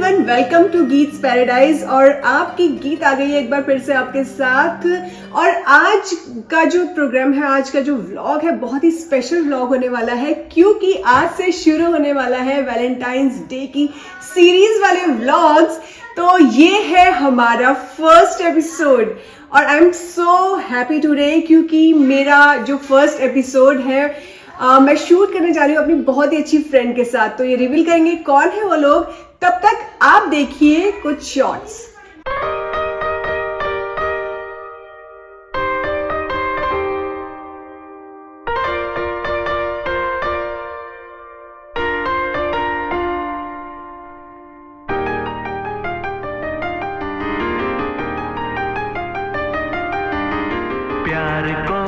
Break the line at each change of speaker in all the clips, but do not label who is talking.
Everyone, welcome to Geet's paradise. और आपकी गीत आ गई है एक बार फिर से आपके साथ। और आज का जो प्रोग्राम है, आज का जो व्लॉग है, बहुत ही स्पेशल व्लॉग होने वाला है, क्योंकि आज से शुरू होने वाला है वैलेंटाइंस डे की सीरीज वाले व्लॉग्स। तो ये है हमारा फर्स्ट एपिसोड और आई एम सो हैप्पी टुडे, क्योंकि मेरा जो फर्स्ट एपिसोड है मैं शूट करने जा रही हूँ अपनी बहुत ही अच्छी फ्रेंड के साथ। तो ये रिवील करेंगे कौन है वो लोग, तब तक आप देखिए कुछ शॉट्स।
प्यार को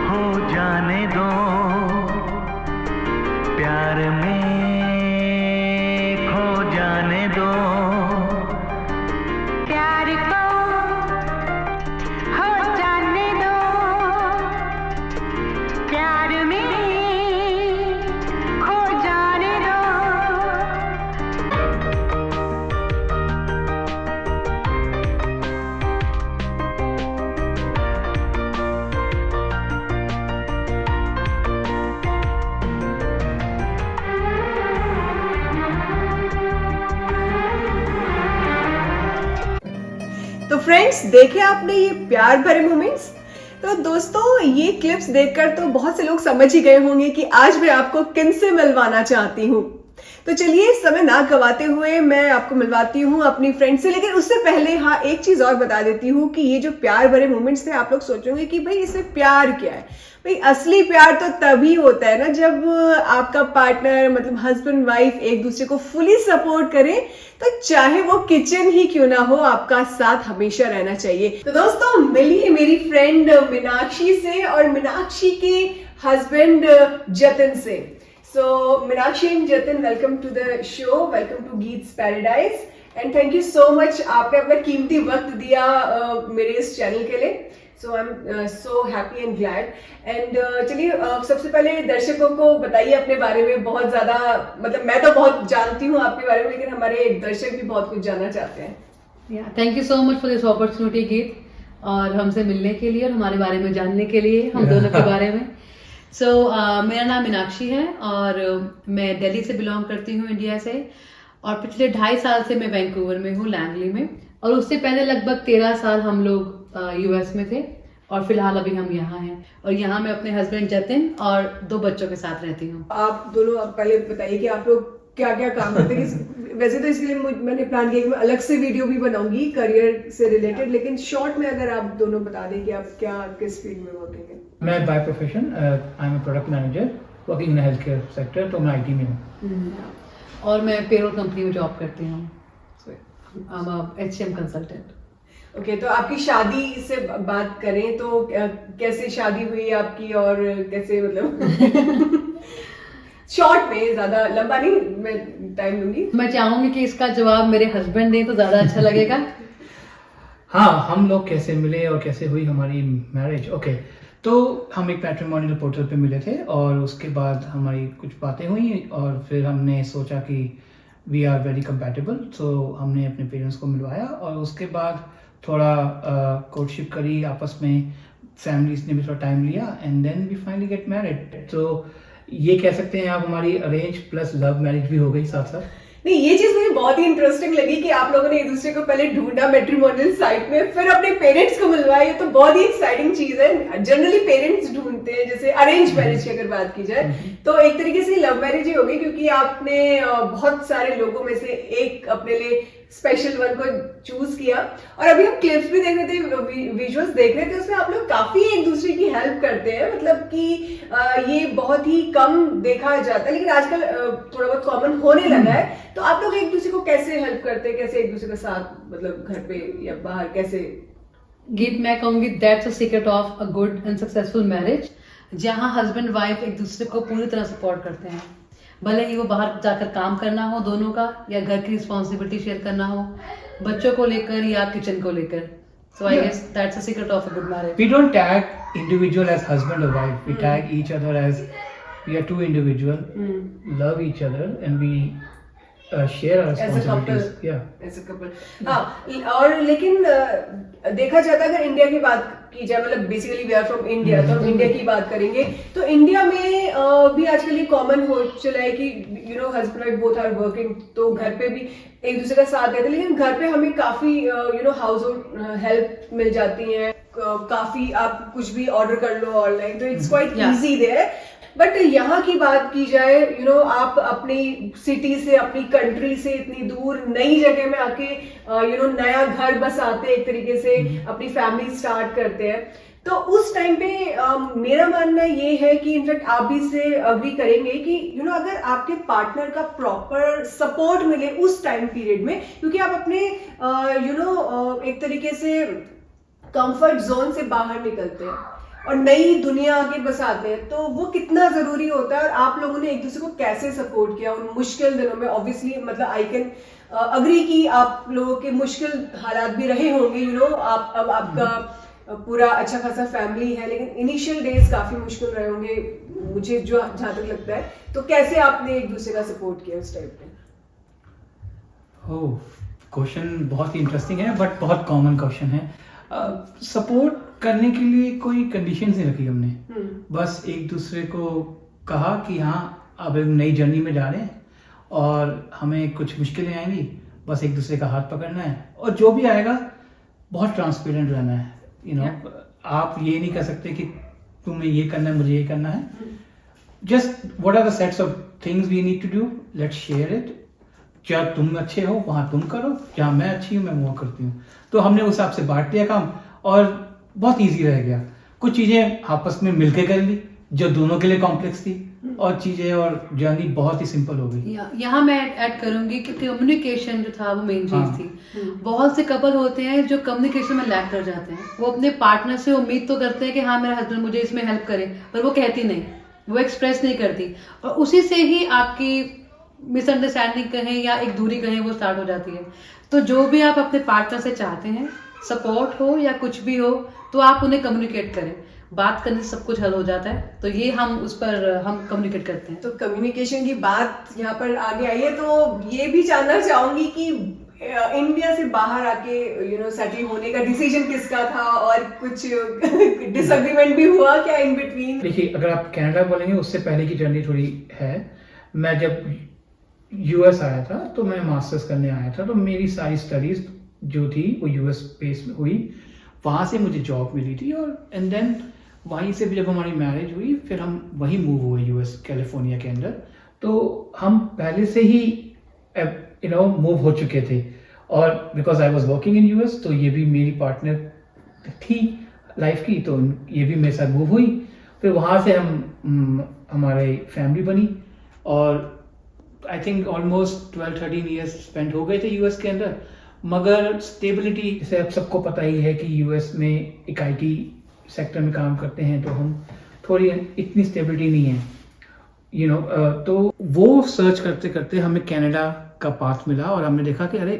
हो जाने दो, प्यार में खो जाने दो,
प्यार को हो जाने दो, प्यार में खो जाने दो।
तो फ्रेंड्स, देखे आपने ये प्यार भरे मोमेंट्स। तो दोस्तों, ये क्लिप्स देखकर तो बहुत से लोग समझ ही गए होंगे कि आज मैं आपको किनसे मिलवाना चाहती हूँ। तो चलिए समय ना गवाते हुए मैं आपको मिलवाती हूँ अपनी फ्रेंड से। लेकिन उससे पहले हाँ, एक चीज और बता देती हूँ कि ये जो प्यार भरे मोमेंट्स थे, आप लोग सोचोगे कि भाई इसमें प्यार क्या है। भाई असली प्यार तो तभी होता है ना जब आपका पार्टनर, मतलब हस्बैंड वाइफ, एक दूसरे को फुली सपोर्ट करें। तो चाहे वो किचन ही क्यों ना हो, आपका साथ हमेशा रहना चाहिए। तो दोस्तों, मिलिए मेरी फ्रेंड मीनाक्षी से और मीनाक्षी के हस्बैंड जतिन से। So Meenakshi and Jatin, welcome to the show, welcome to Geet's paradise and thank you so much. आपने अपना कीमती वक्त दिया मेरे इस चैनल के लिए। So I am so happy and glad. And चलिए, सबसे पहले दर्शकों को बताइए अपने बारे में। बहुत ज्यादा, मतलब मैं तो बहुत जानती हूँ आपके बारे में, लेकिन हमारे दर्शक भी बहुत कुछ जानना चाहते हैं।
Thank you so much for this opportunity गीत, और हमसे मिलने के लिए और हमारे बारे में जानने के लिए, हम दोनों के बारे में। मेरा नाम मीनाक्षी है और मैं दिल्ली से बिलोंग करती हूँ, इंडिया से। और पिछले 2.5 साल से मैं वैंकूवर में हूँ, लैंगली में। और उससे पहले लगभग 13 साल हम लोग यूएस में थे, और फिलहाल अभी हम यहाँ हैं। और यहाँ मैं अपने हस्बैंड जतिन और 2 बच्चों के साथ रहती हूँ।
आप दोनों अब पहले बताइए कि आप लोग क्या क्या काम करते हैं। वैसे तो इसके लिए मैंने प्लान किया कि मैं अलग से वीडियो भी बनाऊंगी करियर से रिलेटेड, लेकिन शॉर्ट में अगर आप दोनों बता दें कि आप क्या, किस फील्ड में वर्किंग है।
मैं by profession I am product manager working in health care sector, तो मैं आईटी में हूँ।
और मैं पेरोल कंपनी में जॉब करती हूँ, HCM कंसल्टेंट।
ओके, तो आपकी शादी से बात करें तो कैसे शादी हुई आपकी, और कैसे, मतलब शॉर्ट में, ज्यादा लंबा नहीं, मैं टाइम लूंगी।
मैं चाहूंगी कि इसका जवाब मेरे हस्बैंड दें तो ज्यादा अच्छा लगेगा।
हाँ, हम लोग कैसे मिले और कैसे हुई हमारी मैरिज। ओके, तो हम एक मैट्रिमोनियल पोर्टल पे मिले थे और उसके बाद हमारी कुछ बातें हुई और फिर हमने सोचा कि वी आर वेरी कंपैटिबल। सो हमने अपने पेरेंट्स को मिलवाया और उसके बाद थोड़ा कोर्टशिप करी आपस में, फैमिलीज ने भी थोड़ा टाइम लिया and then we finally get married. तो ये कह सकते हैं आप, हमारी अरेंज प्लस लव मैरिज भी हो गई साथ साथ।
नहीं, ये चीज मुझे बहुत ही इंटरेस्टिंग लगी कि आप लोगों ने एक दूसरे को पहले ढूंढा मैट्रिमोनियल साइट में, फिर अपने पेरेंट्स को मिलवाया। ये तो बहुत ही एक्साइटिंग चीज है। जनरली पेरेंट्स ढूंढते हैं, जैसे अरेंज मैरिज की अगर बात की जाए तो एक तरीके से लव मैरिज ही होगी, क्योंकि आपने बहुत सारे लोगों में से एक अपने लिए स्पेशल वन को चूज किया। और अभी हम क्लिप्स भी देख रहे थे, विजुअल्स देख रहे थे, उसमें आप लोग काफी एक दूसरे की हेल्प करते हैं। मतलब कि ये बहुत ही कम देखा जाता है, लेकिन आजकल थोड़ा बहुत कॉमन होने लगा है। तो आप लोग एक दूसरे को कैसे हेल्प करते हैं, कैसे एक दूसरे के साथ, मतलब घर पे या बाहर, कैसे?
गीत, मैं कहूंगी that's a secret of a good and successful marriage, जहां हस्बैंड वाइफ एक दूसरे को पूरी तरह सपोर्ट करते हैं। भले ही वो बाहर जाकर काम करना हो दोनों का, या घर की रिस्पॉन्सिबिलिटी शेयर करना हो, बच्चों को लेकर या किचन को लेकर। So I guess that's the secret of a good marriage.
We don't tag individual as husband or wife. We tag each other as we are two individuals, love each other, and we share our
As a couple.
responsibilities. Yeah.
As a couple. हाँ, और लेकिन देखा जाता है अगर India की बात की जाए, मतलब basically we are from India, तो हम इंडिया की बात करेंगे तो इंडिया में भी आजकल ये कॉमन हो चला है कि you know husband wife both are working, तो घर पे भी एक दूसरे का साथ देते हैं, लेकिन घर पे हमें काफी you know household help मिल जाती है, काफी आप कुछ भी ऑर्डर कर लो ऑनलाइन, तो it's quite
Yeah.
Easy there. But यहाँ की बात की जाए, यू नो आप अपनी सिटी से, अपनी कंट्री से इतनी दूर नई जगह में आके यू नो नया घर बसाते हैं, एक तरीके से अपनी फैमिली स्टार्ट करते हैं, तो उस टाइम पे मेरा मानना ये है कि इनफैक्ट आप भी इससे अग्री करेंगे कि यू नो अगर आपके पार्टनर का प्रॉपर सपोर्ट मिले उस टाइम पीरियड में, क्योंकि आप अपने यू नो एक तरीके से कंफर्ट जोन से बाहर निकलते हैं और नई दुनिया आगे बसाते हैं, तो वो कितना जरूरी होता है, और आप लोगों ने एक दूसरे को कैसे सपोर्ट किया उन मुश्किल दिनों में। ऑब्वियसली मतलब आई कैन अग्री कि आप लोगों के मुश्किल हालात भी रहे होंगे, यू नो आप अब आपका पूरा अच्छा खासा फैमिली है, लेकिन इनिशियल डेज काफी मुश्किल रहे होंगे मुझे जो जहां तक लगता है, तो कैसे आपने एक दूसरे का सपोर्ट किया उस टाइप पे?
ओह, क्वेश्चन बहुत ही इंटरेस्टिंग है बट बहुत कॉमन क्वेश्चन है। सपोर्ट करने के लिए कोई कंडीशंस नहीं रखी हमने, बस एक दूसरे को कहा कि हाँ अब हम नई जर्नी में जा रहे हैं और हमें कुछ मुश्किलें आएंगी, बस एक दूसरे का हाथ पकड़ना है और जो भी आएगा बहुत ट्रांसपेरेंट रहना है। यू नो आप ये नहीं कर सकते कि तुम्हें ये करना है, मुझे ये करना है, just what are the sets of things we need to do, let's share it. क्या तुम अच्छे हो वहां तुम करो, जहाँ मैं अच्छी हूँ मैं वो करती हूँ, तो हमने उस हिसाब से बांट दिया काम और बहुत इजी रह गया। कुछ चीजें आपस में मिलके कर ली जो दोनों के लिए कॉम्प्लेक्स थी, और चीजें और जर्नी बहुत ही सिंपल हो गई।
यहाँ मैं ऐड करूंगी कि कम्युनिकेशन जो था वो मेन चीज थी। बहुत से कपल होते हैं जो कम्युनिकेशन में लैक कर जाते हैं, वो अपने पार्टनर से उम्मीद तो करते हैं कि हाँ मेरा हस्बैंड मुझे इसमें हेल्प करे, पर वो कहती नहीं, वो एक्सप्रेस नहीं करती, और उसी से ही आपकी मिसअंडरस्टैंडिंग कहें या एक दूरी कहें वो स्टार्ट हो जाती है। तो जो भी आप अपने पार्टनर से चाहते हैं, सपोर्ट हो या कुछ भी हो, तो आप उन्हें कम्युनिकेट करें, बात करने से सब कुछ हल हो जाता है। तो ये हम उस पर हम कम्युनिकेट करते हैं।
तो कम्युनिकेशन की बात यहाँ पर आगे आई है, तो ये भी जानना चाहूंगी कि इंडिया से बाहर आके यू नो सेटल होने का डिसीजन किसका था, और कुछ डिसएग्रीमेंट भी हुआ क्या इन बिटवीन?
देखिए, अगर आप कनाडा बोलेंगे उससे पहले की जर्नी थोड़ी है। मैं जब यूएस आया था तो मैं मास्टर्स करने आया था, तो मेरी सारी स्टडीज जो थी वो यूएस बेस में हुई, वहाँ से मुझे जॉब मिली थी, और एंड देन वहीं से जब हमारी मैरिज हुई फिर हम वहीं मूव हुए यूएस कैलिफोर्निया के अंदर। तो हम पहले से ही यू नो मूव हो चुके थे, और because I was working in US, तो ये भी मेरी पार्टनर थी लाइफ की, तो ये भी मेरे साथ मूव हुई। फिर वहाँ से हम हमारी फैमिली बनी, और I think almost 12-13 years spend हो गए थे यूएस के अंदर। मगर स्टेबिलिटी, जैसे अब सबको पता ही है कि यूएस में एक आईटी सेक्टर में काम करते हैं, तो हम थोड़ी इतनी स्टेबिलिटी नहीं है, यू नो। तो वो सर्च करते करते हमें कनाडा का पाथ मिला, और हमने देखा कि अरे,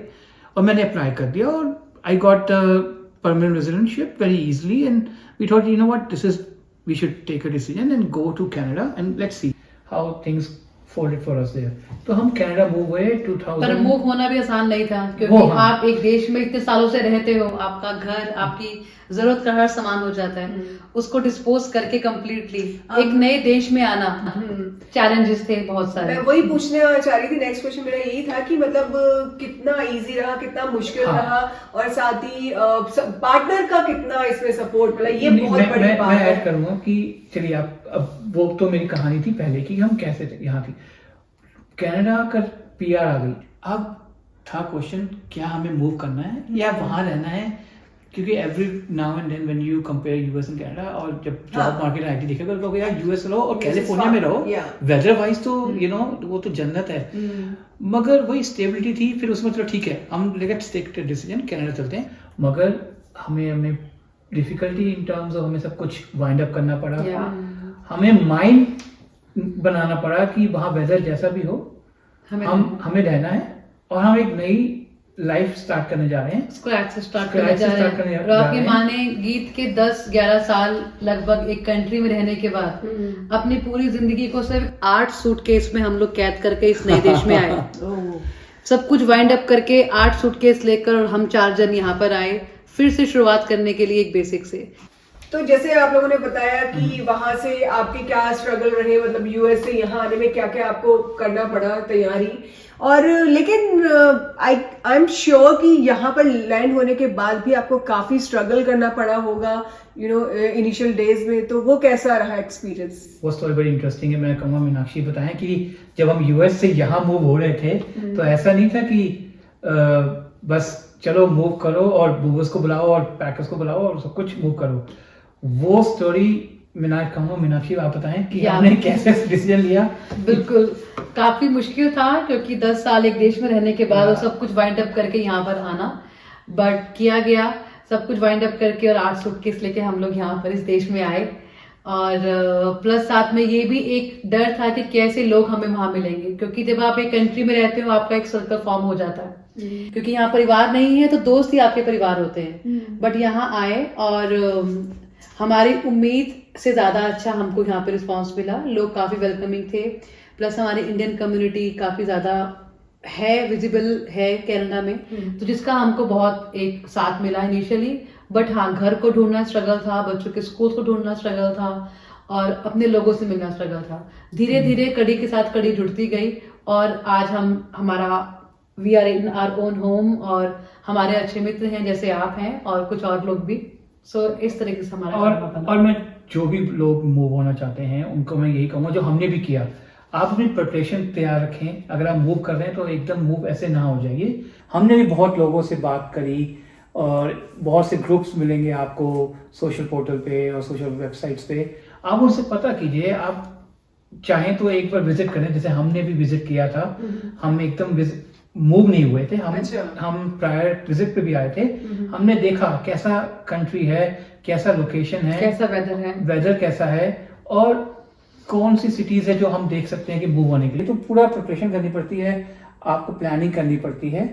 और मैंने अप्लाई कर दिया, और I got permanent residentship very easily, and we thought you know what, this is we should take a decision and go to Canada and let's see how things folded for us there. तो हम Canada move हुए 2000।
पर move होना भी आसान नहीं था, क्योंकि
हाँ।
आप एक देश में इतने सालों से रहते हो, आपका घर, आपकी जरूरत का हर सामान हो जाता है, उसको डिस्पोज करके कम्प्लीटली एक नए देश में आना, चैलेंजेस थे बहुत सारे।
मैं वही पूछने चाह रही थी, नेक्स्ट क्वेश्चन मेरा यही था कि मतलब कितना इजी रहा, कितना मुश्किल रहा, और साथ ही पार्टनर का कितना इसमें सपोर्ट मिला, ये बहुत बड़ी बात है।
मैं ऐड करूंगा कि चलिए आप, अब वो तो मेरी कहानी थी पहले की, हम कैसे यहाँ थी, कनाडा का पीआर आ गई, अब था क्वेश्चन क्या हमें मूव करना है या वहां रहना है, क्योंकि every now and then when you compare US and Canada, और जब जॉब मार्केट आईटी देखेगा तो लोग यार यूएस रहो और कैलिफोर्निया में रहो, वेदर वाइज तो यू नो वो तो जन्नत है, मगर वही स्टेबिलिटी थी। फिर उसमें चलो ठीक है, हम let's take the decision Canada चलते हैं, मगर हमें डिफिकल्टी इन टर्म्स ऑफ हमें सब कुछ वाइंड अप करना पड़ा, हमें माइंड बनाना पड़ा कि वहाँ वेदर जैसा भी हो हमें रहना है, और हम एक नई लाइफ स्टार्ट करने जा रहे हैं।
स्क्रैच से स्टार्ट
Scratch
करने
से
जा रहे
start करने
हैं।
जा
और आपकी
रहे हैं।
माँ ने गीत के 10-11 साल लगभग एक कंट्री में रहने के बाद अपनी पूरी जिंदगी को सिर्फ 8 सूटकेस में हम लोग कैद करके इस नए देश में आए। सब कुछ वाइंड अप करके 8 सूटकेस लेकर और हम 4 जन यहाँ पर आए, फिर से शुरुआत करने के लिए एक बेसिक से।
तो जैसे आप लोगों ने बताया कि वहां से आपके क्या स्ट्रगल रहे, मतलब यूएस से यहाँ आने में क्या क्या आपको करना पड़ा तैयारी, और लेकिन आई एम श्योर कि यहाँ पर लैंड होने के बाद भी आपको काफी स्ट्रगल करना पड़ा होगा, यू नो, इनिशियल डेज में। तो वो कैसा रहा एक्सपीरियंस?
वो स्टोरी बड़ी इंटरेस्टिंग है। मैं कहूँगा मीनाक्षी बताएं कि जब हम यूएस से यहाँ मूव हो रहे थे तो ऐसा नहीं था कि बस चलो मूव करो और मूवर्स को बुलाओ और पैकर्स को बुलाओ और सब कुछ मूव करो। वो स्टोरी मीनाक्षी आप बताएं कि आपने कैसे डिसीजन लिया?
बिल्कुल, काफी मुश्किल था क्योंकि 10 साल एक देश में रहने के बाद और सब कुछ वाइंड अप करके यहाँ पर आना, बट किया गया सब कुछ वाइंड अप करके और 8 सूटकेस लेके हम लोग यहाँ पर इस देश में आए। और प्लस साथ में ये भी एक डर था कि कैसे लोग हमें वहां मिलेंगे, क्योंकि जब आप एक कंट्री में रहते हो आपका एक सर्कल फॉर्म हो जाता है, क्योंकि यहाँ परिवार नहीं है तो दोस्त ही आपके परिवार होते हैं। बट यहाँ आए और हमारी उम्मीद से ज्यादा अच्छा हमको यहाँ पे रिस्पांस मिला। लोग काफी वेलकमिंग थे, प्लस हमारी इंडियन कम्युनिटी काफी ज्यादा है, विजिबल है कनाडा में, तो जिसका हमको बहुत एक साथ मिला इनिशियली। बट हाँ, घर को ढूंढना स्ट्रगल था, बच्चों के स्कूल को ढूंढना स्ट्रगल था और अपने लोगों से मिलना स्ट्रगल था। धीरे धीरे कड़ी के साथ कड़ी जुड़ती गई और आज हमारा we are in our own home और हमारे अच्छे मित्र हैं जैसे आप हैं और कुछ और लोग भी। सो इस तरीके से हमारा
और मैं जो भी लोग मूव होना चाहते हैं उनको मैं यही कहूँगा जो हमने भी किया, आप अपनी प्रिपरेशन तैयार रखें। अगर आप मूव कर रहे हैं तो एकदम मूव ऐसे ना हो जाइए। हमने भी बहुत लोगों से बात करी और बहुत से ग्रुप्स मिलेंगे आपको सोशल पोर्टल पे और सोशल वेबसाइट्स पे, आप उनसे पता कीजिए। आप चाहें तो एक बार विजिट करें, जैसे हमने भी विजिट किया था। हम एकदम मूव नहीं हुए थे, हम प्रायर विजिट पे भी आए थे। हमने देखा कैसा कंट्री है, कैसा लोकेशन है,
कैसा वेदर
कैसा है और कौन सी सिटीज है जो हम देख सकते हैं कि मूव होने के लिए। तो पूरा प्रिपरेशन करनी पड़ती है, आपको प्लानिंग करनी पड़ती है।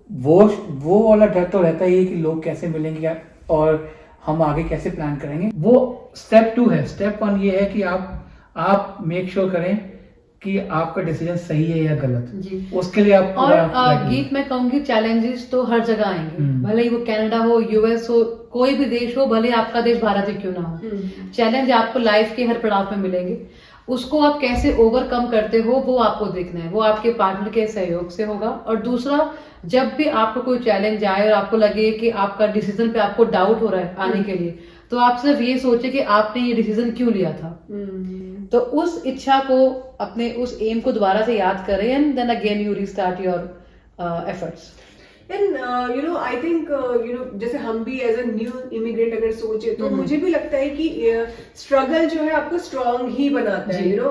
वो वाला डर तो रहता ही है कि लोग कैसे मिलेंगे और हम आगे कैसे प्लान करेंगे। वो स्टेप 2 है। स्टेप 1 ये है कि आप मेक श्योर करें कि आपका डिसीजन सही है या गलत
जी।
उसके लिए आप
और गीत मैं कहूंगी चैलेंजेस तो हर जगह आएंगे, भले ही वो कनाडा हो, यूएस हो, कोई भी देश हो, भले आपका देश भारत ही क्यों ना हो, चैलेंज आपको लाइफ के हर पड़ाव में मिलेंगे। उसको आप कैसे ओवरकम करते हो वो आपको देखना है, वो आपके पार्टनर के सहयोग से होगा। और दूसरा, जब भी आपको कोई चैलेंज आए और आपको लगे कि आपका डिसीजन पे आपको डाउट हो रहा है आने के लिए, तो आप सिर्फ ये सोचे कि आपने ये डिसीजन क्यों लिया था। तो उस इच्छा को, अपने उस एम को दोबारा से याद करें and then again you restart your efforts.
And you know I think you know जैसे हम भी एज अ न्यू इमिग्रेंट अगर सोचे तो मुझे भी लगता है कि स्ट्रगल जो है आपको स्ट्रांग ही बनाता है, यू नो,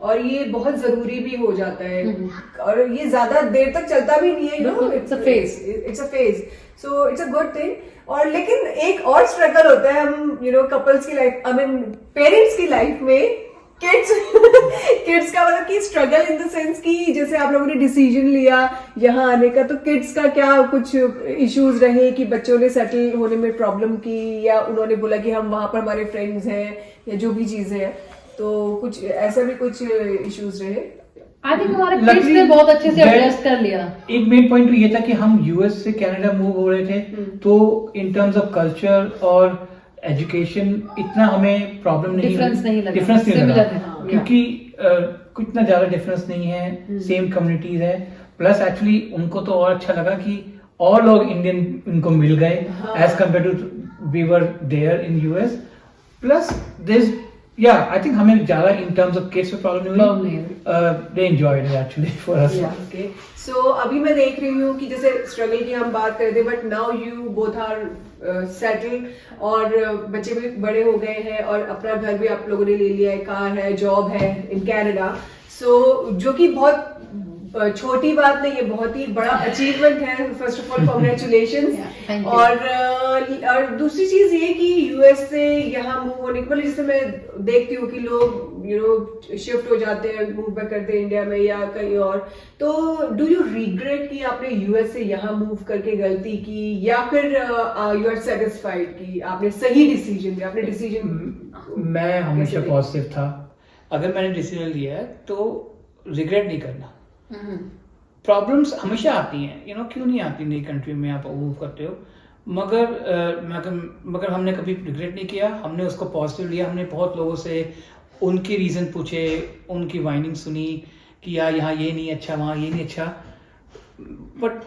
और ये बहुत जरूरी भी हो जाता है। और ये ज्यादा देर तक चलता भी नहीं है, you know, it's a phase, so it's a good thing. और लेकिन एक और स्ट्रगल होता है, हम यू नो कपल्स की लाइफ, आई मीन पेरेंट्स की लाइफ में, किड्स का मतलब कि स्ट्रगल इन द सेंस कि जैसे आप लोगों ने डिसीजन लिया यहाँ आने का, तो किड्स का क्या कुछ इश्यूज रहे कि बच्चों ने सेटल होने में प्रॉब्लम की, या उन्होंने बोला कि हम वहां पर हमारे फ्रेंड्स हैं, या जो भी चीजें हैं, तो कुछ ऐसा भी कुछ इश्यूज रहे?
आई थिंक हमारे किड्स ने बहुत अच्छे से एडजस्ट कर लिया।
एक मेन पॉइंट तो ये था कि हम यूएस से कनाडा मूव हो रहे थे, तो इन टर्म्स ऑफ कल्चर और एजुकेशन इतना हमें प्रॉब्लम
डिफरेंस नहीं लगा,
क्योंकि इतना ज्यादा डिफरेंस नहीं है, सेम कम्युनिटीज है। प्लस एक्चुअली उनको तो और अच्छा लगा कि और लोग इंडियन उनको मिल गए as compared to we were there in US. Plus this I think हमें ज्यादा in terms of kids problem नहीं, they enjoyed it actually for us.
Okay, so अभी मैं देख रही हूँ कि जैसे स्ट्रगल की हम बात कर रहे थे, but now you both are settle और बच्चे भी बड़े हो गए हैं और अपना घर भी आप लोगों ने ले लिया है, कार है, जॉब है इन कनाडा, सो जो कि बहुत छोटी बात नहीं, ये बहुत ही बड़ा अचीवमेंट है। First of all congratulation.
thank you.
और दूसरी चीज ये कि यूएस से यहाँ मूव होने के बाद, जैसे मैं देखती हूँ कि लोग शिफ्ट हो जाते हैं, मूव बैक करते हैं इंडिया में या कहीं और, तो डू यू रिग्रेट कि आपने यूएस से यहाँ मूव करके गलती की, या फिर यू आर सेटिस्फाइड कि आपने सही डिसीजन लिया? आपने डिसीजन
मैं हमेशा
कैसे लिया?
पॉजिटिव था। अगर मैंने डिसीजन लिया है तो रिग्रेट नहीं करना। प्रॉब्लम्स हमेशा आती हैं, क्यों नहीं आती, नई कंट्री में आप मूव करते हो, मगर हमने कभी रिग्रेट नहीं किया। हमने उसको पॉजिटिव लिया। हमने बहुत लोगों से उनके रीज़न पूछे, उनकी वाइनिंग सुनी कि यार यहाँ ये नहीं अच्छा, वहाँ ये नहीं अच्छा, बट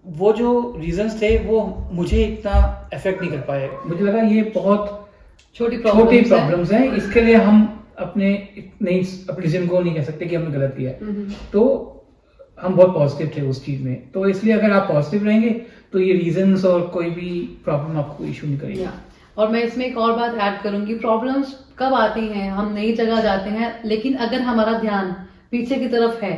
वो जो रीजंस थे वो मुझे इतना अफेक्ट नहीं कर पाए। मुझे लगा ये बहुत
छोटी
प्रॉब्लम्स हैं, इसके लिए हम अपने डिसीजन को नहीं कह सकते कि हमने गलत किया है। तो हम बहुत पॉजिटिव थे उस चीज में, तो इसलिए अगर आप पॉजिटिव रहेंगे तो ये रीजंस और कोई भी प्रॉब्लम आपको इशू नहीं करेगी।
और मैं इसमें एक और बात ऐड करूंगी, प्रॉब्लम्स कब आती हैं, हम नई जगह जाते हैं, लेकिन अगर हमारा ध्यान पीछे की तरफ है,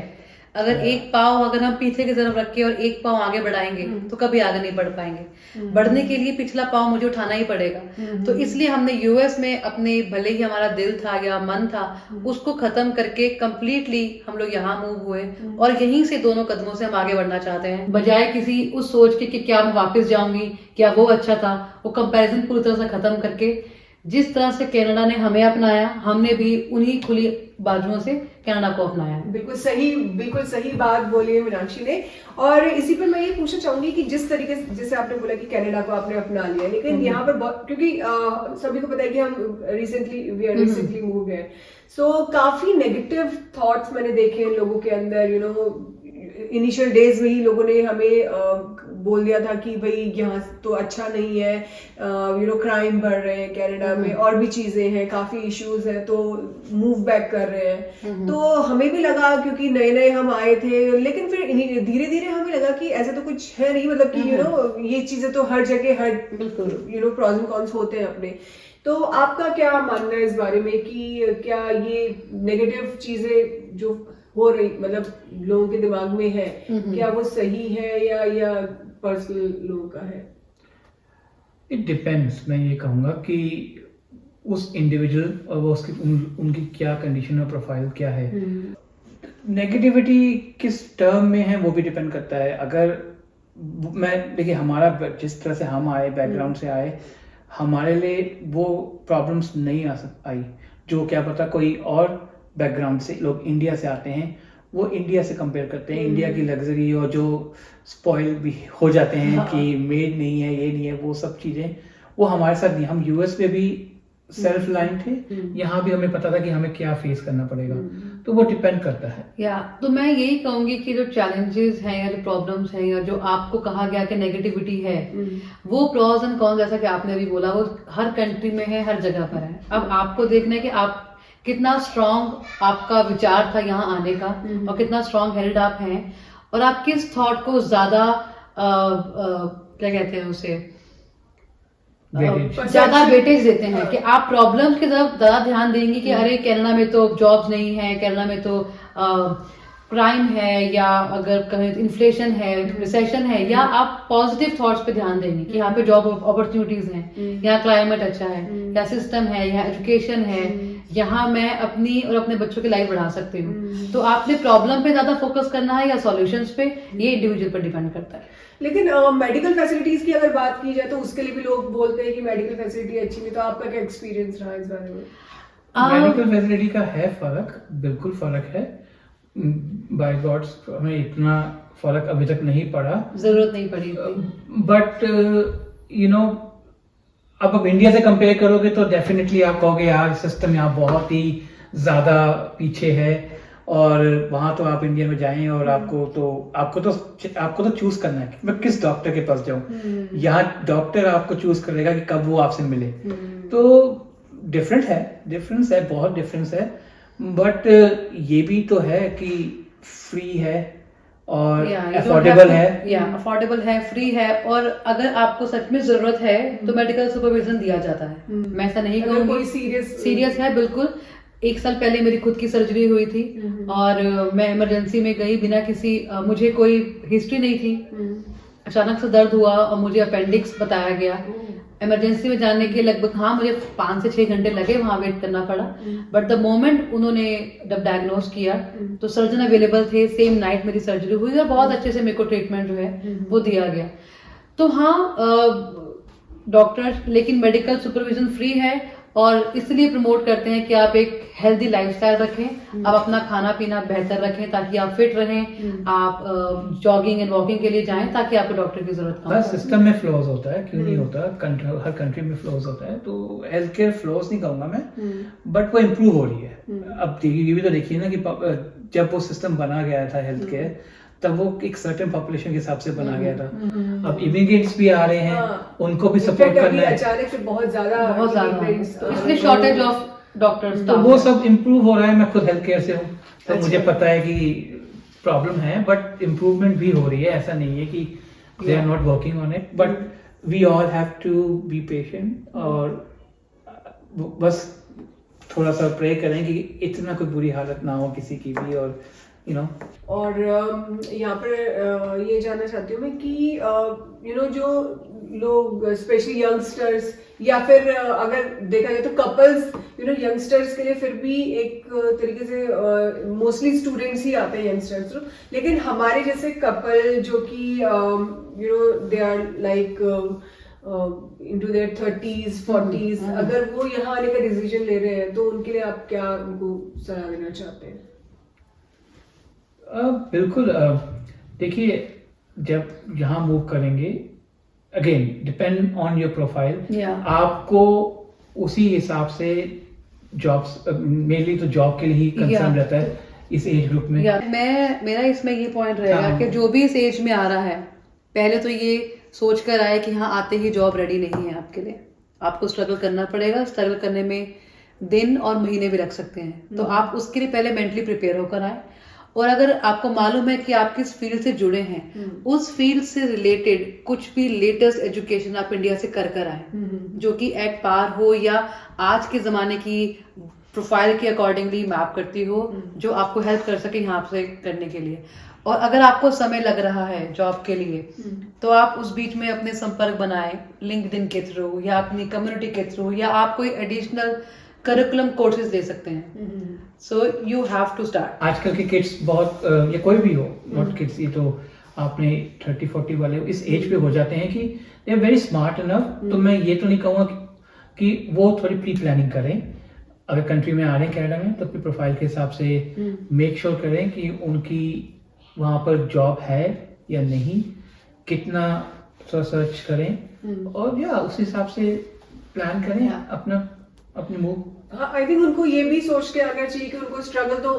अगर एक पाँव अगर हम पीछे की तरफ रख के और एक पाँव आगे बढ़ाएंगे तो कभी आगे नहीं बढ़ पाएंगे। बढ़ने के लिए पिछला पाँव मुझे उठाना ही पड़ेगा। तो इसलिए हमने यूएस में अपने, भले ही हमारा दिल था या मन था, उसको खत्म करके कंप्लीटली हम लोग यहाँ मूव हुए, और यहीं से दोनों कदमों से हम आगे बढ़ना चाहते हैं, बजाय किसी उस सोच के कि क्या मैं वापस जाऊंगी, क्या वो अच्छा था। वो कंपैरिजन पूरी तरह से खत्म करके, जिस तरह से कनाडा ने हमें अपनाया, हमने भी उन्हीं खुली बाजुओं से कनाडा को अपनाया है।
बिल्कुल सही बात बोली है मीनाक्षी ने। और इसी पे मैं ये पूछना चाहूंगी कि जिस तरीके से, जैसे आपने बोला कि कनाडा को आपने अपना लिया, लेकिन यहाँ पर क्योंकि सभी को पता है कि हम रिसेंटली मूव है, सो काफी नेगेटिव थॉट्स मैंने देखे हैं लोगों के अंदर। इनिशियल डेज में ही लोगों ने हमें बोल दिया था कि भाई यहाँ तो अच्छा नहीं है, क्राइम बढ़ रहे हैं कनाडा में, और भी चीजें हैं, काफी इश्यूज हैं, तो मूव बैक कर रहे हैं। तो हमें भी लगा, क्योंकि नए नए हम आए थे, लेकिन फिर धीरे धीरे हमें लगा कि ऐसा तो कुछ है नहीं, मतलब कि ये चीजें तो हर जगह, हर प्रॉज एंड कॉन्स होते हैं अपने। तो आपका क्या मानना है इस बारे में कि क्या ये नेगेटिव चीजें जो हो रही, मतलब लोगों के दिमाग में है, क्या वो सही है या पर्सनल लोगों का है?
It depends. मैं ये कहूँगा कि उस इंडिविजुअल और वो उसकी उनकी क्या कंडीशन और प्रोफाइल क्या है। नेगेटिविटी किस टर्म में है वो भी डिपेंड करता है। अगर देखिए हमारा जिस तरह से हम आए, बैकग्राउंड से आए, हमारे लिए वो प्रॉब्लम्स नहीं आई। जो क्या पता कोई और बैकग्राउंड से लोग इंडिया से आते हैं, वो इंडिया से कंपेयर करते हैं, इंडिया की लग्जरी और जो स्पॉइल भी हो जाते हैं कि मेड नहीं है, ये नहीं है, वो सब चीजें वो हमारे साथ नहीं। हम यूएस में भी सेल्फ लाइन थे, यहाँ भी हमें पता था कि हमें क्या फेस करना पड़ेगा। तो वो डिपेंड करता है।
तो मैं यही कहूंगी कि जो चैलेंजेस हैं या जो प्रॉब्लम्स हैं या जो आपको कहा गया कि नेगेटिविटी है, वो प्रॉज एंड कॉन्स, जैसा कि आपने अभी बोला, वो हर कंट्री में है, हर जगह पर है। अब आपको देखना है कि आप कितना स्ट्रॉन्ग आपका विचार था यहाँ आने का, और कितना स्ट्रॉन्ग हेल्ड आप हैं, और आप किस थॉट को ज्यादा क्या कहते हैं उसे, ज्यादा वेटेज देते हैं। कि आप प्रॉब्लम्स की तरफ ज्यादा ध्यान देंगे कि अरे कनाडा में तो जॉब्स नहीं है, कनाडा में तो क्राइम है, या अगर कहें इन्फ्लेशन है, रिसेशन है, या आप पॉजिटिव थॉट्स पे ध्यान देंगे कि यहाँ पे जॉब अपॉर्चुनिटीज हैं, यहाँ क्लाइमेट अच्छा है, यहाँ सिस्टम है, यहाँ एजुकेशन है, यहाँ मैं अपनी और अपने बच्चों की लाइफ बढ़ा सकती हूँ। तो आपने प्रॉब्लम पे ज्यादा फोकस करना है या सॉल्यूशंस पे, ये इंडिविजुअल पर डिपेंड करता है।
लेकिन मेडिकल फैसिलिटीज की अगर बात की जाए तो उसके लिए भी लोग बोलते हैं कि मेडिकल फैसिलिटी अच्छी नहीं। तो आपका क्या एक्सपीरियंस रहा इस बारे में?
मेडिकल फैसिलिटी का है फर्क, बिल्कुल फर्क है। बाय गॉड्स हमें इतना फर्क अभी तक नहीं पड़ा,
जरूरत नहीं पड़ी।
बट अब इंडिया से कंपेयर करोगे तो डेफिनेटली आप कहोगे यार सिस्टम यहाँ बहुत ही ज्यादा पीछे है, और वहां तो आप इंडिया में जाएं और आपको तो चूज करना है कि मैं किस डॉक्टर के पास जाऊं। यहाँ डॉक्टर आपको चूज करेगा कि कब वो आपसे मिले। तो डिफरेंस है, बहुत डिफरेंस है। बट ये भी तो है कि फ्री है और अफोर्डेबल
है, फ्री है, और अगर आपको सच में जरूरत है तो मेडिकल सुपरविजन दिया जाता है। मैं ऐसा नहीं कहूँगी,
कोई सीरियस
है बिल्कुल। 1 साल पहले मेरी खुद की सर्जरी हुई थी और मैं इमरजेंसी में गई बिना किसी मुझे कोई हिस्ट्री नहीं थी। अचानक से दर्द हुआ और मुझे अपेंडिक्स बताया गया। इमरजेंसी में जाने के लगभग मुझे 5 से 6 घंटे लगे, वहां वेट करना पड़ा। बट द मोमेंट उन्होंने जब डायग्नोज किया तो सर्जन अवेलेबल थे, सेम नाइट मेरी सर्जरी हुई और बहुत अच्छे से मेरे को ट्रीटमेंट जो है वो दिया गया। तो डॉक्टर लेकिन मेडिकल सुपरविजन फ्री है और इसलिए प्रमोट करते हैं कि आप एक हेल्दी लाइफस्टाइल रखें, आप अपना खाना पीना बेहतर रखें ताकि आप फिट रहें, आप जॉगिंग एंड वॉकिंग के लिए जाएं ताकि आपको डॉक्टर की जरूरत कम
बस सिस्टम में फ्लॉज होता है, क्यों नहीं होता, हर कंट्री में फ्लॉज होता है। तो हेल्थ केयर फ्लॉज नहीं कहूंगा मैं, बट वो इम्प्रूव हो रही है। अब ये भी तो देखिए ना कि जब वो सिस्टम बना गया था हेल्थ केयर, तब वो एक सर्टेन पॉपुलेशन के हिसाब से बना गया था। अब इमिग्रेंट्स भी आ रहे हैं, उनको भी सपोर्ट करना है,
अचानक से बहुत ज्यादा
तो इसलिए शॉर्टेज ऑफ डॉक्टर्स।
तो वो सब इम्प्रूव हो रहा है। मैं खुद हेल्थ केयर से हूँ, तो मुझे पता है कि प्रॉब्लम है, बट इम्प्रूवमेंट भी हो रही है। ऐसा नहीं है कि they are not working on it, but we all have to be patient और बस थोड़ा सा प्रे करें कि इतना कोई बुरी हालत ना हो किसी की भी। और
और यहाँ पर ये जानना चाहती हूँ मैं कि जो लोग स्पेशली यंगस्टर्स या फिर अगर देखा जाए तो कपल्स, यंगस्टर्स के लिए फिर भी एक तरीके से मोस्टली स्टूडेंट्स ही आते हैं यंगस्टर्स, लेकिन हमारे जैसे कपल जो कि they are like into their 30s 40s, अगर वो यहाँ आने का डिसीजन ले रहे हैं तो उनके लिए आप क्या उनको सलाह देना चाहते हैं?
बिल्कुल। देखिए, जब यहाँ मूव करेंगे, again depend on your profile, आपको उसी हिसाब से जॉब्स, मेनली तो जॉब के लिए ही कंसर्न रहता है इस एज ग्रुप में।
मेरा इसमें ये पॉइंट रहेगा कि जो भी इस एज में आ रहा है, पहले तो ये सोच कर आए कि हाँ आते ही जॉब रेडी नहीं है आपके लिए, आपको स्ट्रगल करना पड़ेगा। स्ट्रगल करने में दिन और महीने भी रख सकते हैं, तो आप उसके लिए पहले मेंटली प्रिपेयर होकर आए। और अगर आपको मालूम है कि आप किस फील्ड से जुड़े हैं, उस फील्ड से रिलेटेड कुछ भी लेटेस्ट एजुकेशन आप इंडिया से कर आए, जो कि एट पार हो या आज के जमाने की प्रोफाइल के अकॉर्डिंगली मैप करती हो, जो आपको हेल्प कर सके यहाँ से करने के लिए। और अगर आपको समय लग रहा है जॉब के लिए, तो आप उस बीच में अपने संपर्क बनाए लिंक्डइन के थ्रू या अपनी कम्युनिटी के थ्रू, या आप कोई एडिशनल करिकुलम कोर्सेज दे सकते हैं। So you have to start.
आजकल के किड्स बहुत, या कोई भी हो, नॉट किड्स, ये तो आपने 30-40 वाले इस एज पे हो जाते हैं कि they are very smart enough. तो मैं ये तो नहीं कहूँगा कि वो थोड़ी प्री प्लानिंग करें। अगर कंट्री में आ रहे हैं कनाडा में, तो अपनी प्रोफाइल के हिसाब से मेक श्योर करें कि उनकी वहाँ पर जॉब है या नहीं, कितना सर्च करें और या उस हिसाब से प्लान करें अपने मूव।
हाँ, आई थिंक उनको ये भी सोच के आना चाहिए कि उनको स्ट्रगल तो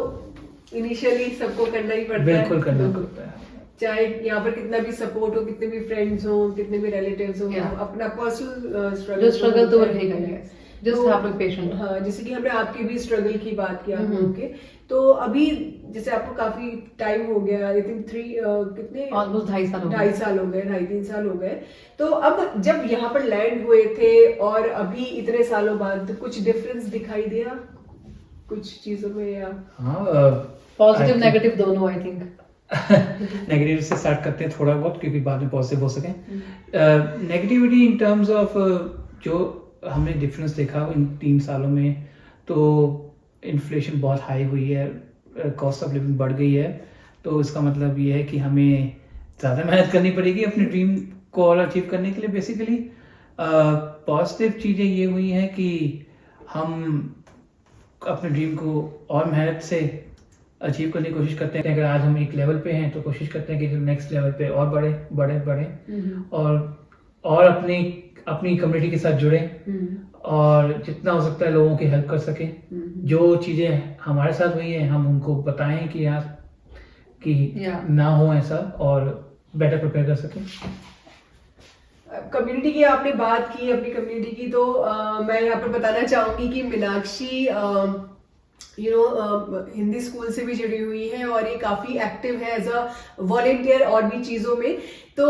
इनिशियली सबको करना ही पड़ता है।
बिल्कुल करना पड़ता है,
चाहे यहाँ पर कितना भी सपोर्ट हो, कितने भी फ्रेंड्स हो, कितने भी रिलेटिव्स हो, अपना पर्सनल
स्ट्रगल तो रहेगा। Just have to patient.
हाँ, जैसे कि हमने आपकी भी स्ट्रगल की बात की आप लोगों के, तो अभी जैसे आपको काफी टाइम हो गया, आई थिंक कितने
ऑलमोस्ट
2.5 साल हो गए, 2.5-3 साल हो गए। तो अब जब यहाँ पर लैंड हुए थे और अभी इतने सालों बाद कुछ डिफरेंस दिखाई दिया कुछ चीजों में? या
पॉजिटिव नेगेटिव दोनों, आई थिंक।
नेगेटिव से स्टार्ट करते हैं थोड़ा बहुत, क्योंकि बाद में पॉजिटिव हो सके। नेगेटिविटी इन टर्म्स ऑफ जो हमने डिफरेंस देखा इन 3 सालों में, तो इन्फ्लेशन बहुत हाई हुई है, कॉस्ट ऑफ लिविंग बढ़ गई है। तो इसका मतलब ये है कि हमें ज़्यादा मेहनत करनी पड़ेगी अपने ड्रीम को और अचीव करने के लिए। बेसिकली पॉजिटिव चीज़ें ये हुई हैं कि हम अपने ड्रीम को और मेहनत से अचीव करने की कोशिश करते हैं। अगर आज हम एक लेवल पे हैं, तो कोशिश करते हैं कि नेक्स्ट लेवल पे और बढ़े और अपनी कम्युनिटी के साथ जुड़े और जितना हो सकता है लोगों की हेल्प कर सके। जो चीजें हमारे साथ हुई हैं, हम उनको बताएं कि ना हो ऐसा, और बेटर प्रिपेयर कर सके।
कम्युनिटी की आपने बात की, अपनी कम्युनिटी की, तो मैं यहाँ पर बताना चाहूंगी कि मीनाक्षी हिंदी स्कूल से भी जुड़ी हुई है और ये काफी एक्टिव है एज अ वॉलेंटियर और भी चीजों में। तो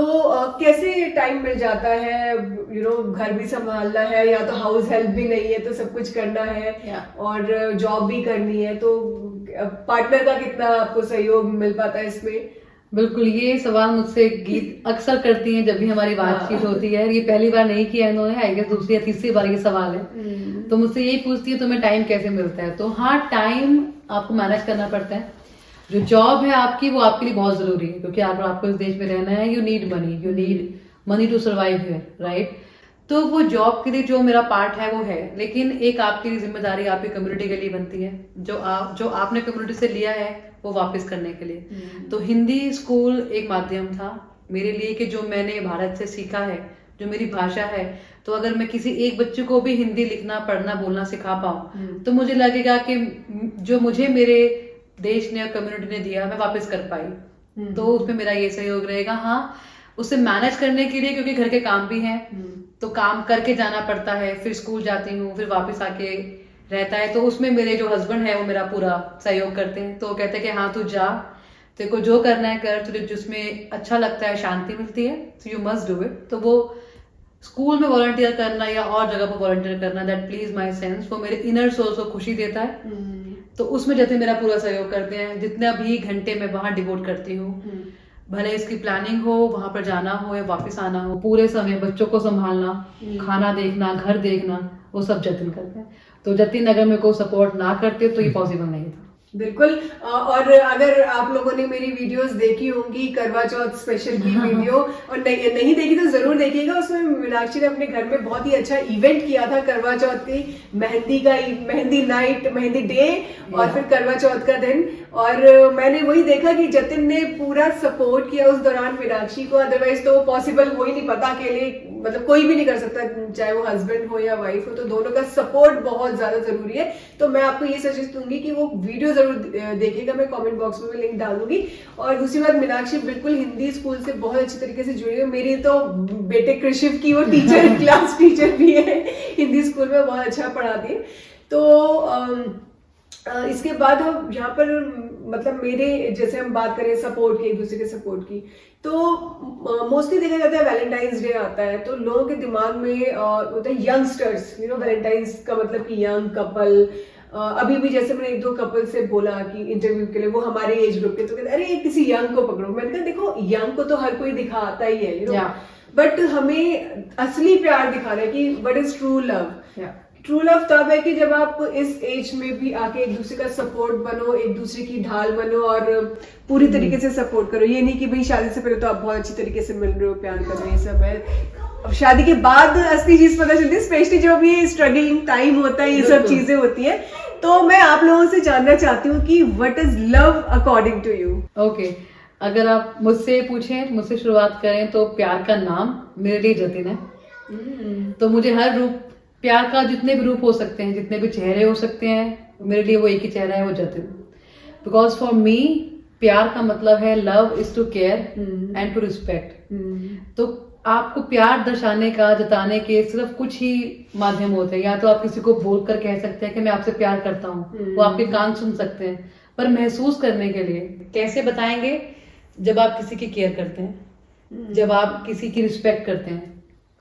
कैसे टाइम मिल जाता है, घर भी संभालना है या तो हाउस हेल्प भी नहीं है तो सब कुछ करना है और जॉब भी करनी है, तो पार्टनर का कितना आपको सहयोग मिल पाता है इसमें?
बिल्कुल, ये सवाल मुझसे गीत अक्सर करती हैं जब भी हमारी बातचीत होती है। ये पहली बार नहीं किया इन्होंने, आई गेस दूसरी या तीसरी बार ये सवाल है। तो मुझसे यही पूछती है तुम्हें टाइम कैसे मिलता है? तो हाँ, टाइम आपको मैनेज करना पड़ता है। जो जॉब है आपकी वो आपके लिए बहुत जरूरी है, क्योंकि आपको इस देश में रहना है। You need money to survive here, right? तो वो जॉब के लिए जो मेरा पार्ट है वो है, लेकिन एक आपकी जिम्मेदारी आपकी कम्युनिटी के लिए बनती है, जो आपने कम्युनिटी से लिया है वो वापस करने के लिए। तो हिंदी स्कूल एक माध्यम था मेरे लिए कि जो मैंने भारत से सीखा है, जो मेरी भाषा है, तो अगर मैं किसी एक बच्चे को भी हिंदी लिखना, पढ़ना, बोलना सिखा पाऊं तो मुझे लगेगा कि जो मुझे मेरे देश ने और कम्युनिटी ने दिया मैं वापस कर पाई। तो उसमें मेरा ये सहयोग रहेगा। हाँ, उसे मैनेज करने के लिए, क्योंकि घर के काम भी हैं तो काम करके जाना पड़ता है, फिर स्कूल जाती हूँ, फिर वापस आके रहता है। तो उसमें मेरे जो हस्बैंड है वो मेरा पूरा सहयोग करते हैं। तो वो कहते हैं कि हाँ तू जा, तेरे को जो करना है कर, तुझे जिसमें अच्छा लगता है, शांति मिलती है, तो यू मस्ट डू इट। तो वो स्कूल में वॉलंटियर करना या और जगह पर वॉलंटियर करना, दैट प्लीज माई सेंस, वो मेरे इनर सोल को खुशी देता है। तो उसमें जतिन मेरा पूरा सहयोग करते हैं। जितना भी घंटे में वहां डिवोट करती हूँ, भले इसकी प्लानिंग हो, वहां पर जाना हो या वापस आना हो, पूरे समय बच्चों को संभालना, खाना देखना, घर देखना, वो सब जतिन करते हैं। तो जतिन अगर मेरे को सपोर्ट ना करते तो ये पॉसिबल नहीं था।
बिल्कुल। और अगर आप लोगों ने मेरी वीडियोस देखी होंगी, करवा चौथ स्पेशल की वीडियो, और नहीं देखी तो जरूर देखिएगा। उसमें मीनाक्षी ने अपने घर में बहुत ही अच्छा इवेंट किया था करवा चौथ की, मेहंदी नाइट, मेहंदी डे और फिर करवा चौथ का दिन। और मैंने वही देखा कि जतिन ने पूरा सपोर्ट किया उस दौरान मीनाक्षी को, अदरवाइज तो पॉसिबल हो ही नहीं पाता। अकेले मतलब कोई भी नहीं कर सकता, चाहे वो हस्बैंड हो या वाइफ हो, तो दोनों का सपोर्ट बहुत ज्यादा जरूरी है। तो मैं आपको ये सजेस्ट दूंगी कि वो वीडियो जरूर देखिएगा, मैं कमेंट बॉक्स में भी लिंक डालूंगी। और दूसरी बात, मीनाक्षी बिल्कुल हिंदी स्कूल से बहुत अच्छी तरीके से जुड़ी है। मेरी तो बेटे कृषिव की वो टीचर क्लास टीचर भी है, हिंदी स्कूल में बहुत अच्छा पढ़ाती है। तो इसके बाद हम यहाँ पर मतलब मेरे जैसे हम बात करें सपोर्ट की, एक दूसरे के सपोर्ट की, तो मोस्टली देखा जाता है वैलेंटाइंस डे आता है तो लोगों के दिमाग में होता है यंगस्टर्स, वैलेंटाइंस का मतलब कि यंग कपल। अभी भी जैसे मैंने एक दो कपल से बोला कि इंटरव्यू के लिए, वो हमारे एज ग्रुप के, तो कहते अरे किसी यंग को पकड़ो। मैंने कहा देखो यंग को तो हर कोई दिखाता ही है, बट हमें असली प्यार दिखाना है कि what is true love. True love तब है कि जब आप इस एज में भी आके एक दूसरे का सपोर्ट बनो, एक दूसरे की ढाल बनो और पूरी तरीके से सपोर्ट करो। ये नहीं कि भाई शादी से पहले तो आप बहुत अच्छी तरीके से मिल रहे हो, प्यार कर रहे हो, ये सब है। अब शादी के बाद असली चीज पता चलती है, स्पेशली जब ये स्ट्रगलिंग टाइम होता है, ये सब चीजें होती है। तो मैं आप लोगों से जानना चाहती हूँ कि what is love according to you?
Okay, अगर आप मुझसे पूछें, मुझसे शुरुआत करें, तो प्यार का नाम मेरे लिए जतिन है। तो मुझे हर रूप, प्यार का जितने भी रूप हो सकते हैं, जितने भी चेहरे हो सकते हैं, मेरे लिए वो एक ही चेहरा है, वो जतिन। बिकॉज फॉर मी प्यार का मतलब है love is to care and to respect. तो आपको प्यार दर्शाने का, जताने के सिर्फ कुछ ही माध्यम होते हैं। या तो आप किसी को बोलकर कह सकते हैं कि मैं आपसे प्यार करता हूँ, वो आपके कान सुन सकते हैं, पर महसूस करने के लिए कैसे बताएंगे? जब आप किसी की केयर करते हैं, जब आप किसी की रिस्पेक्ट करते हैं।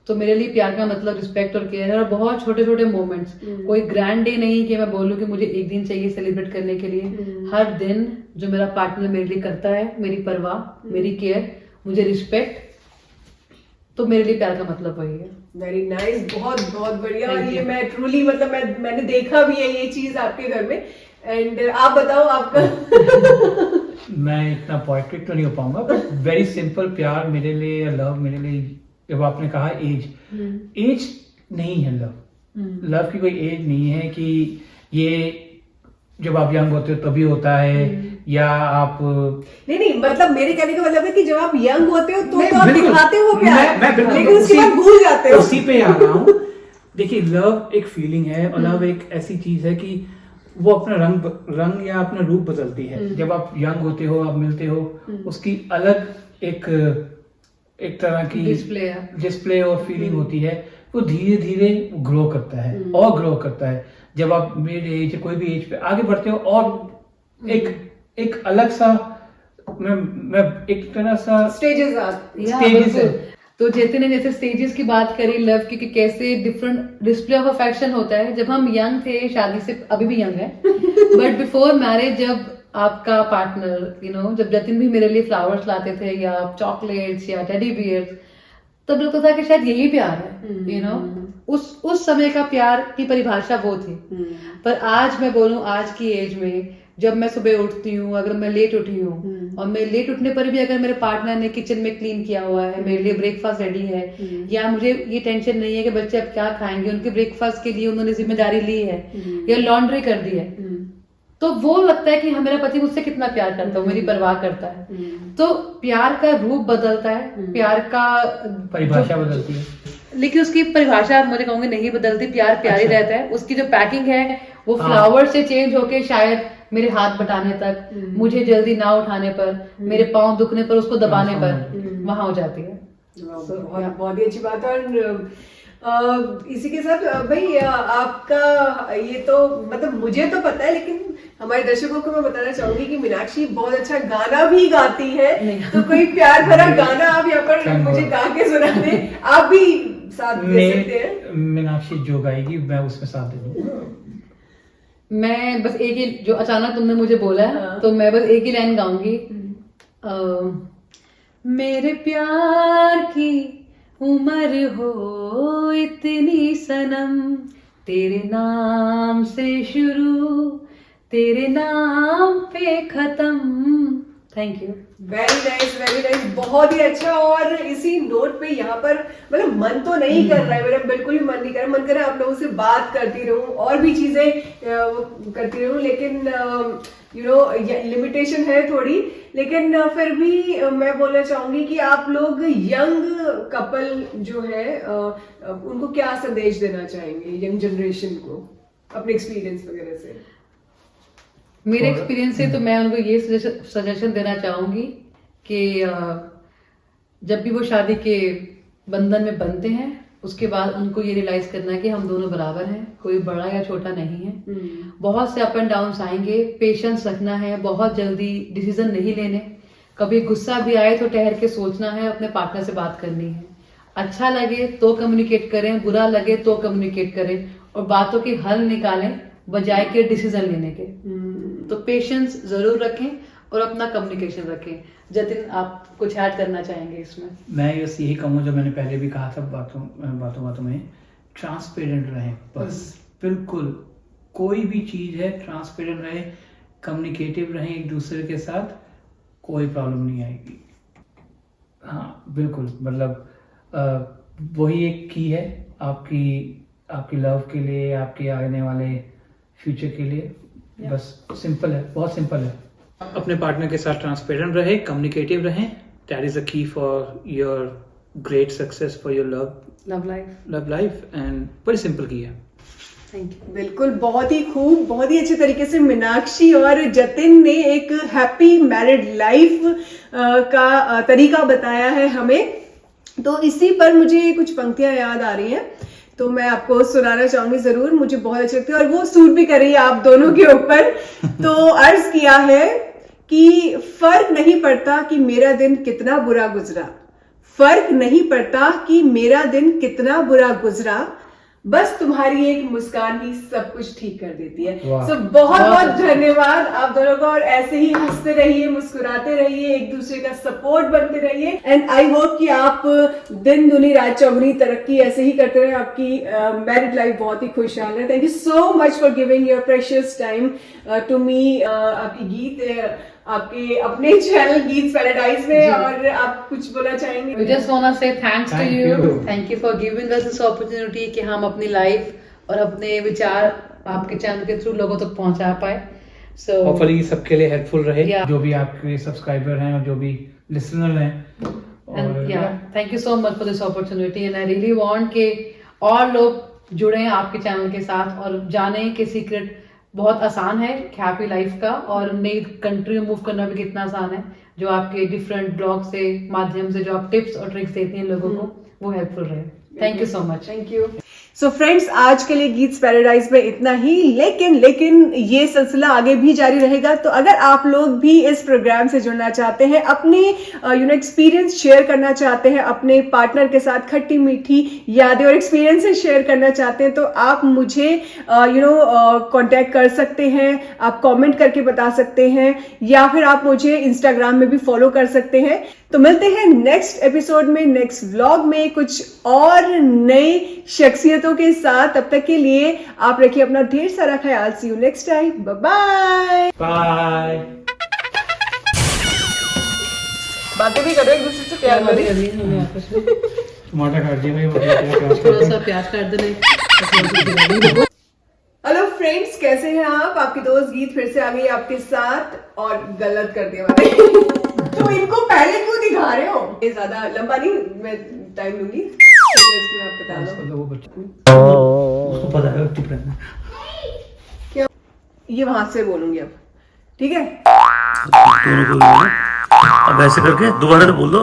तो मेरे लिए प्यार का मतलब रिस्पेक्ट और केयर है, और बहुत छोटे छोटे मोमेंट्स। कोई ग्रैंड डे नहीं कि मैं बोलूं कि मुझे एक दिन चाहिए सेलिब्रेट करने के लिए। हर दिन जो मेरा पार्टनर मेरे लिए करता है, मेरी परवाह, मेरी केयर, मुझे रिस्पेक्ट, तो मेरे लिए प्यार का मतलब वही है।
वेरी नाइस, बहुत बहुत बढ़िया। और ये मैं ट्रूली मतलब मैंने देखा भी है ये चीज आपके घर में। एंड आप बताओ आपका?
मैं इतना पोएट्रिक तो नहीं हो पाऊंगा, बट वेरी सिंपल प्यार मेरे लिए, या लव मेरे लिए, जब आपने कहा एज नहीं है लव की कोई एज नहीं है कि ये जब आप यंग होते हो तभी होता है, या आप
नहीं मतलब मेरे कहने का मतलब है कि जब आप यंग होते हो तो आप दिखाते हो प्यार,
मैं बिल्कुल
लेकिन उसके बाद भूल जाते हो।
उसी पे आ रहा हूँ। देखिए, लव एक फीलिंग है, और लव एक ऐसी चीज है कि वो अपना रंग या अपना रूप बदलती है। जब आप यंग होते हो, आप मिलते हो, उसकी अलग एक तरह की डिस्प्ले और फीलिंग होती है। वो धीरे धीरे ग्रो करता है और ग्रो करता है। जब आप मिड एज कोई भी एज पे आगे बढ़ते हो और एक अलग सा मैं एक तरह सा
स्टेजेस आते
या,
stages
बिल्कुल।
है।
तो जैसे ने जैसे स्टेजेस की बात करी लव की कि कैसे डिफरेंट डिस्प्ले ऑफ अफेक्शन होता है। जब हम यंग थे, शादी से अभी भी यंग है, बट बिफोर मैरिज जब आपका पार्टनर जब जतिन भी मेरे लिए फ्लावर्स लाते थे या चॉकलेट्स या टेडी बियर्स, तब लगता था कि शायद यही प्यार है। उस समय का प्यार की परिभाषा वो थी। पर आज मैं बोलूं, आज की एज में जब मैं सुबह उठती हूँ, अगर मैं लेट उठी हूँ और मैं लेट उठने पर भी अगर मेरे पार्टनर ने किचन में क्लीन किया हुआ है, मेरे लिए ब्रेकफास्ट रेडी है, या मुझे ये टेंशन नहीं है कि बच्चे अब क्या खाएंगे, उनके ब्रेकफास्ट के लिए उन्होंने जिम्मेदारी ली है या लॉन्ड्री कर दी है, तो वो लगता है कि मेरा पति मुझसे कितना प्यार करता है, मेरी परवाह करता है। तो प्यार का रूप बदलता है, प्यार का
परिभाषा बदलती है,
लेकिन उसकी परिभाषा मुझे कहूंगी नहीं बदलती। प्यार प्यार ही रहता है। उसकी जो पैकिंग है वो फ्लावर से चेंज होके शायद मेरे हाथ बटाने तक, मुझे जल्दी ना उठाने पर, मेरे पाँव दुखने पर, उसको दबाने पर वहां हो जाती है।
बहुत ही अच्छी बात है। और इसी के साथ भाई आपका ये तो मतलब मुझे तो पता है, लेकिन हमारे दर्शकों को मैं बताना चाहूंगी कि मीनाक्षी बहुत अच्छा गाना भी गाती है। तो कोई प्यार भरा गाना आप यहाँ पर मुझे गा के सुना दें, आप भी साथ दे सकते हैं।
मीनाक्षी जो गाएगी मैं उसमें साथ दे दूंगा।
मैं बस एक ही, जो अचानक तुमने मुझे बोला है तो मैं बस एक ही लाइन गाऊंगी। मेरे प्यार की उम्र हो इतनी सनम, तेरे नाम से शुरू तेरे नाम पे खत्म। Thank you.
वेरी नाइस, बहुत ही अच्छा। और इसी नोट पे यहाँ पर मतलब मन तो नहीं कर रहा है मेरा, बिल्कुल भी मन नहीं कर रहा। मन कर रहा है आप लोगों से बात करती रहूं और भी चीजें करती रहूं, लेकिन लिमिटेशन है थोड़ी। लेकिन फिर भी मैं बोलना चाहूंगी कि आप लोग यंग कपल जो है उनको क्या संदेश देना चाहेंगे, यंग जनरेशन को, अपने एक्सपीरियंस वगैरह से?
मेरे एक्सपीरियंस से तो मैं उनको ये सजेशन देना चाहूंगी कि जब भी वो शादी के बंधन में बनते हैं, उसके बाद उनको ये रियलाइज करना है कि हम दोनों बराबर हैं, कोई बड़ा या छोटा नहीं है। बहुत से अप एंड डाउन्स आएंगे, पेशेंस रखना है, बहुत जल्दी डिसीजन नहीं लेने। कभी गुस्सा भी आए तो ठहर के सोचना है, अपने पार्टनर से बात करनी है। अच्छा लगे तो कम्युनिकेट करें, बुरा लगे तो कम्युनिकेट करें, और बातों के हल निकालें बजाय के डिसीजन लेने के। तो पेशेंस जरूर रखें और अपना कम्युनिकेशन रखें। जतिन, आप कुछ ऐड करना चाहेंगे इसमें?
मैं बस यही कहूँ जो मैंने पहले भी कहा था बातों में, ट्रांसपेरेंट रहें बस। बिल्कुल कोई भी चीज है ट्रांसपेरेंट रहे, कम्युनिकेटिव रहें एक दूसरे के साथ, कोई प्रॉब्लम नहीं आएगी। हाँ बिल्कुल, मतलब वही एक की है आपकी लव के लिए, आपके आने वाले फ्यूचर के लिए। बस सिंपल है, बहुत सिंपल है। अपने पार्टनर के साथ ट्रांसपेरेंट रहे, कम्युनिकेटिव रहें, that is the key for your great success for your love life. And बड़ी सिंपल की है।
Thank you.
बिल्कुल, बहुत ही खूब, बहुत ही अच्छे तरीके से मीनाक्षी और जतिन ने एक हैप्पी मैरिड लाइफ का तरीका बताया है हमें। तो इसी पर मुझे कुछ पंक्तियां याद आ रही हैं, तो मैं आपको सुनाना चाहूंगी जरूर। मुझे बहुत अच्छी लगती है और वो सूट भी कर रही है आप दोनों के ऊपर। तो अर्ज किया है कि फर्क नहीं पड़ता कि मेरा दिन कितना बुरा गुजरा, फर्क नहीं पड़ता कि मेरा दिन कितना बुरा गुजरा, बस तुम्हारी एक मुस्कान ही सब कुछ ठीक कर देती है। सो बहुत बहुत धन्यवाद आप दोनों का, और ऐसे ही हंसते रहिए, मुस्कुराते रहिए, एक दूसरे का सपोर्ट बनते रहिए। एंड आई होप कि आप दिन दुनी रात चौगुनी तरक्की ऐसे ही करते रहे, आपकी मैरिड लाइफ बहुत ही खुशहाल है। Thank you so much for giving your precious time to me. आपकी गीत आपके अपने चैनल गीत पैराडाइज में, और आप कुछ बोलना चाहेंगे?
We just wanna say thanks to you. Thank you for giving us this opportunity कि हम अपनी लाइफ और अपने विचार आपके चैनल के थ्रू लोगों तक पहुंचा पाए। So
होपफुली सबके लिए हेल्पफुल रहे,
Yeah.
जो भी आपके सब्सक्राइबर हैं और जो भी लिसनर हैं।
and yeah, thank you so much for this opportunity and I really want कि और लोग जुड़े आपके चैनल के साथ और जाने कि सीक्रेट बहुत आसान है हैप्पी लाइफ का, और नई कंट्री में मूव करना भी कितना आसान है, जो आपके डिफरेंट ब्लॉग से माध्यम से जो आप टिप्स और ट्रिक्स देती हैं लोगों को, वो हेल्पफुल रहे। Thank you so much.
Thank you. So friends, आज के लिए गीत्स पैराडाइज में इतना ही, लेकिन ये सिलसिला आगे भी जारी रहेगा। तो अगर आप लोग भी इस प्रोग्राम से जुड़ना चाहते हैं, अपने एक्सपीरियंस शेयर करना चाहते हैं, अपने पार्टनर के साथ खट्टी मीठी यादें और एक्सपीरियंसेस शेयर करना चाहते हैं, तो आप मुझे कांटेक्ट कर सकते हैं, आप कमेंट करके बता सकते हैं, या फिर आप मुझे इंस्टाग्राम में भी फॉलो कर सकते हैं। तो मिलते हैं नेक्स्ट एपिसोड में, नेक्स्ट व्लॉग में कुछ और नई शख्सियतों के साथ। तब तक के लिए आप रखिए अपना ढेर सारा ख्याल। See you next time, bye bye. बातें भी करो एक दूसरे से, प्यार वाली।
टमाटर काट दिया भाई,
थोड़ा सा प्याज काट देना।
हेलो फ्रेंड्स, कैसे हैं आप? आपकी दोस्त गीत फिर से आ गई आपके साथ और गलत कर दिया मैंने। तो इनको पहले क्यों दिखा रहे हो? ये ज्यादा लंबा नहीं, मैं टाइम लूंगी, तो इसमें आप बता दो।
उसको पता है चुप रहना।
क्या ये वहां से बोलूंगी अब, ठीक है?
अब ऐसे करके दोबारा तो बोल दो।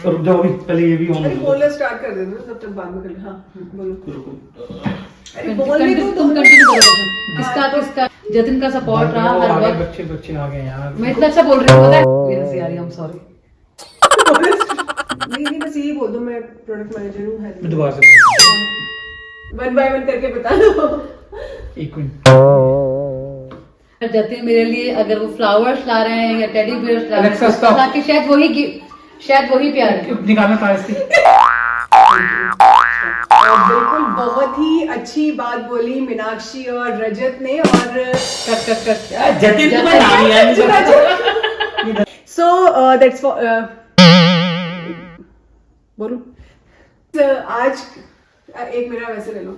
तो रुक जाओ, अभी पहले ये भी
अरे बोलना स्टार्ट कर देना, तब तक बाद में कर। हाँ बोलो। अरे बोलने दो,
तुम कंटिन्यू करो। किसका जतिन का सपोर्ट रहा हर वक्त।
बच्चे आ गए यार।
मैं इतना अच्छा बोल रही हूँ, पता है? हंसी आ रही है, I'm sorry।
नहीं बस यही बोल दो, मैं प्रोडक्ट मैनेजर हूँ।
मैं दोबारा से बोलता
वन बाय वन करके बता दो।
हूँ। एक मिनट।
जतिन मेरे लिए अगर वो फ्लावर्स ला रहे हैं या टेडी बियर्स ला रहे
Alexa,
हैं,
stop.
ताकि शायद वही प्यार है।
निकालना तार से।
बिल्कुल बहुत ही अच्छी बात बोली मीनाक्षी और रजत ने। और
जतिन तुम्हें नाम ही याद
सो दैट्स फॉर बोलूं। आज एक मेरा वैसे ले लो।